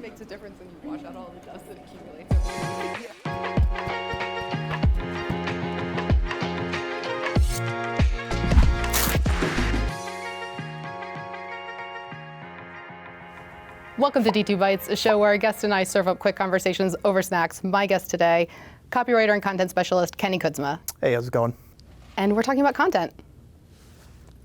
makes a difference when you wash out all the dust that accumulates over the Welcome to D2 Bites, a show where our guest and I serve up quick conversations over snacks. My guest today, copywriter and content specialist, Kenny Kudzma. Hey, how's it going? And we're talking about content.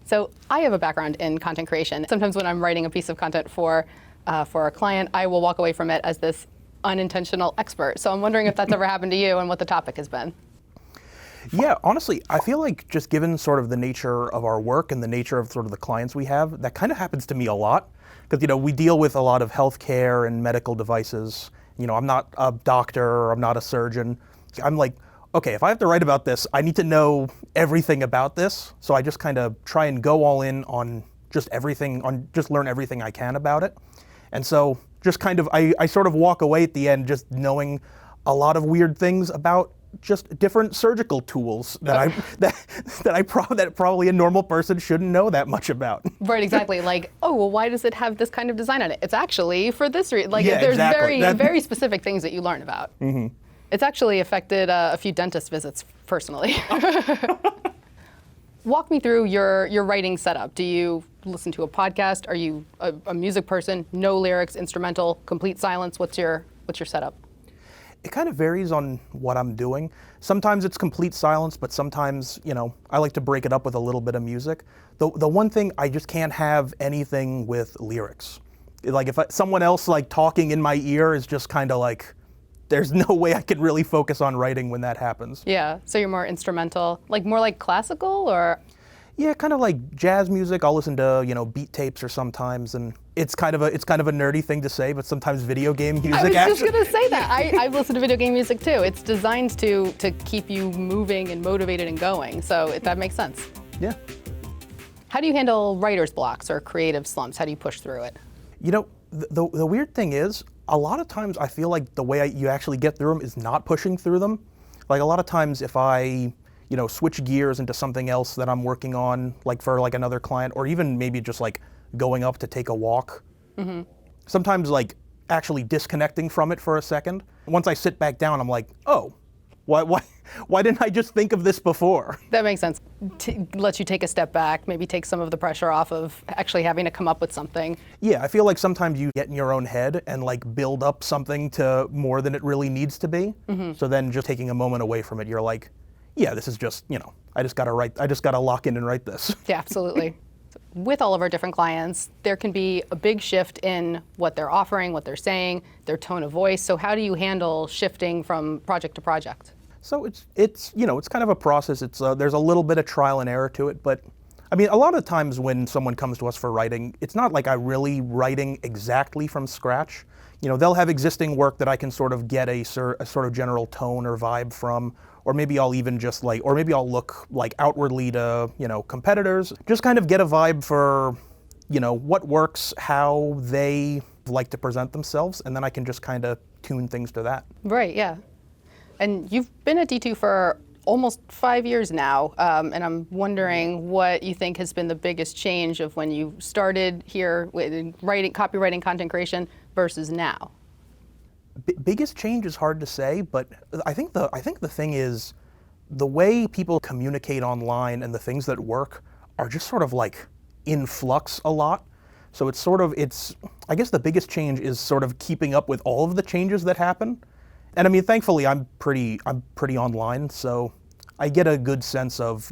So I have a background in content creation. Sometimes when I'm writing a piece of content for a client, I will walk away from it as this unintentional expert. So I'm wondering if that's ever happened to you and what the topic has been. Yeah, honestly, I feel like just given sort of the nature of our work and the nature of sort of the clients we have, that kind of happens to me a lot. Because, we deal with a lot of healthcare and medical devices. I'm not a doctor or I'm not a surgeon. I'm like, okay, if I have to write about this, I need to know everything about this. So I just kind of try and go all in on just everything, just learn everything I can about it. And so just kind of, I sort of walk away at the end just knowing a lot of weird things about just different surgical tools that that probably a normal person shouldn't know that much about. Right, exactly. Like, oh, well, why does it have this kind of design on it? It's actually for this reason. Like, yeah, there's exactly. very specific things that you learn about. Mm-hmm. It's actually affected a few dentist visits personally. Walk me through your writing setup. Do you listen to a podcast? Are you a music person? No lyrics, instrumental, complete silence? What's your setup? It kind of varies on what I'm doing. Sometimes it's complete silence, but sometimes, I like to break it up with a little bit of music. The one thing, I just can't have anything with lyrics. Like if someone else like talking in my ear is just kind of like, there's no way I can really focus on writing when that happens. Yeah, so you're more instrumental, like more like classical or? Yeah, kind of like jazz music. I'll listen to, beat tapes or sometimes, and it's kind of a nerdy thing to say, but sometimes video game music. I was just gonna say that. I listen to video game music too. It's designed to keep you moving and motivated and going, so that makes sense. Yeah. How do you handle writer's blocks or creative slumps? How do you push through it? The weird thing is, a lot of times I feel like the way you actually get through them is not pushing through them. Like a lot of times if I switch gears into something else that I'm working on, like for like another client, or even maybe just like going up to take a walk. Mm-hmm. Sometimes like actually disconnecting from it for a second. Once I sit back down, I'm like, oh, why didn't I just think of this before? That makes sense. Let you take a step back, maybe take some of the pressure off of actually having to come up with something. Yeah, I feel like sometimes you get in your own head and like build up something to more than it really needs to be. Mm-hmm. So then just taking a moment away from it, you're like, yeah, this is just, I just gotta lock in and write this. Yeah, absolutely. With all of our different clients, there can be a big shift in what they're offering, what they're saying, their tone of voice. So how do you handle shifting from project to project? So it's kind of a process. It's there's a little bit of trial and error to it, but I mean, a lot of times when someone comes to us for writing, it's not like I'm really writing exactly from scratch. They'll have existing work that I can sort of get a sort of general tone or vibe from, or maybe I'll even just maybe I'll look like outwardly to, competitors, just kind of get a vibe for, what works, how they like to present themselves, and then I can just kind of tune things to that. Right, yeah. And you've been at D2 for almost 5 years now, and I'm wondering what you think has been the biggest change of when you started here with copywriting, content creation versus now. Biggest change is hard to say, but I think the thing is the way people communicate online and the things that work are just sort of like in flux a lot. So I guess the biggest change is sort of keeping up with all of the changes that happen. And I mean, thankfully I'm pretty online, so I get a good sense of,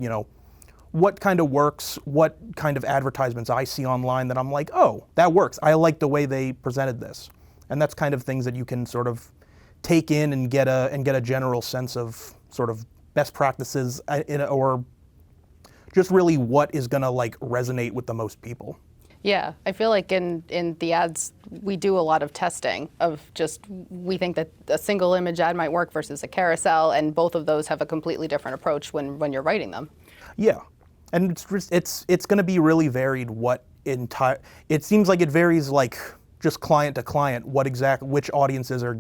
what kind of works, what kind of advertisements I see online that I'm like, oh, that works. I like the way they presented this. And that's kind of things that you can sort of take in and get a general sense of sort of best practices or just really what is gonna like resonate with the most people. Yeah, I feel like in the ads, we do a lot of testing of we think that a single image ad might work versus a carousel, and both of those have a completely different approach when you're writing them. Yeah, and it's gonna be really varied it seems like it varies like just client to client, which audiences are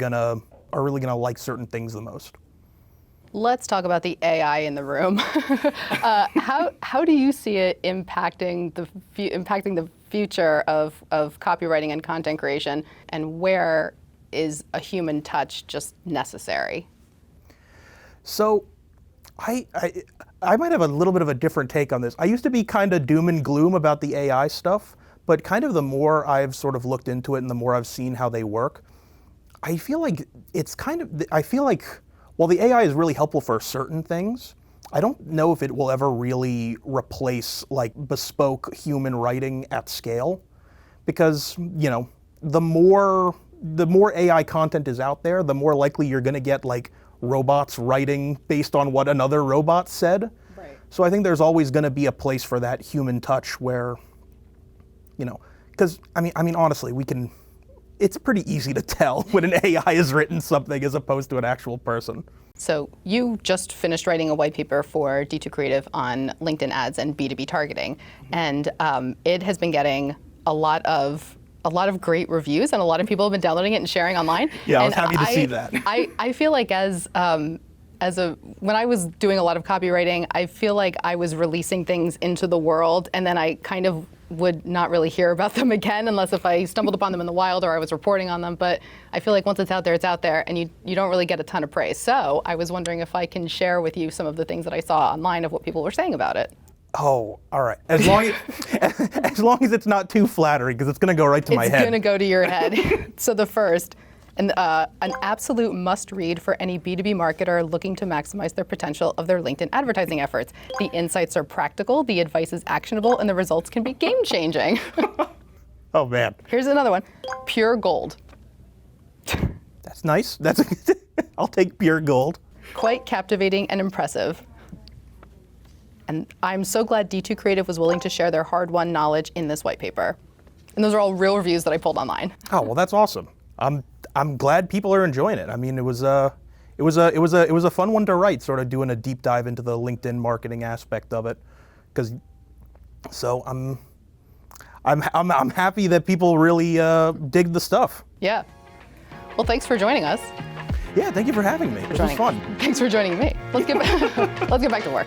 really gonna like certain things the most. Let's talk about the AI in the room. How do you see it impacting the future of copywriting and content creation, and where is a human touch just necessary? So I might have a little bit of a different take on this. I used to be kind of doom and gloom about the AI stuff, but kind of the more I've sort of looked into it and the more I've seen how they work, I feel like while the AI is really helpful for certain things, I don't know if it will ever really replace like bespoke human writing at scale, because the more AI content is out there, the more likely you're going to get like robots writing based on what another robot said. Right. So I think there's always going to be a place for that human touch where, because I mean honestly, it's pretty easy to tell when an AI has written something as opposed to an actual person. So you just finished writing a white paper for D2 Creative on LinkedIn ads and B2B targeting, and it has been getting a lot of great reviews, and a lot of people have been downloading it and sharing online. Yeah, and I was happy to see that. I feel like when I was doing a lot of copywriting, I feel like I was releasing things into the world, and then I kind of would not really hear about them again unless if I stumbled upon them in the wild or I was reporting on them. But I feel like once it's out there, and you don't really get a ton of praise. So I was wondering if I can share with you some of the things that I saw online of what people were saying about it. Oh, all right. As long as it's not too flattering, because it's going to go right to my head. It's going to go to your head. So the first, an absolute must-read for any B2B marketer looking to maximize their potential of their LinkedIn advertising efforts. The insights are practical, the advice is actionable, and the results can be game-changing. Oh, man. Here's another one. Pure gold. That's nice. I'll take pure gold. Quite captivating and impressive. And I'm so glad D2 Creative was willing to share their hard-won knowledge in this white paper. And those are all real reviews that I pulled online. Oh, well, that's awesome. I'm glad people are enjoying it. I mean, it was a fun one to write, sort of doing a deep dive into the LinkedIn marketing aspect of it. So I'm happy that people really dig the stuff. Yeah. Well, thanks for joining us. Yeah, thank you for having me. It was fun. Thanks for joining me. Let's get back to work.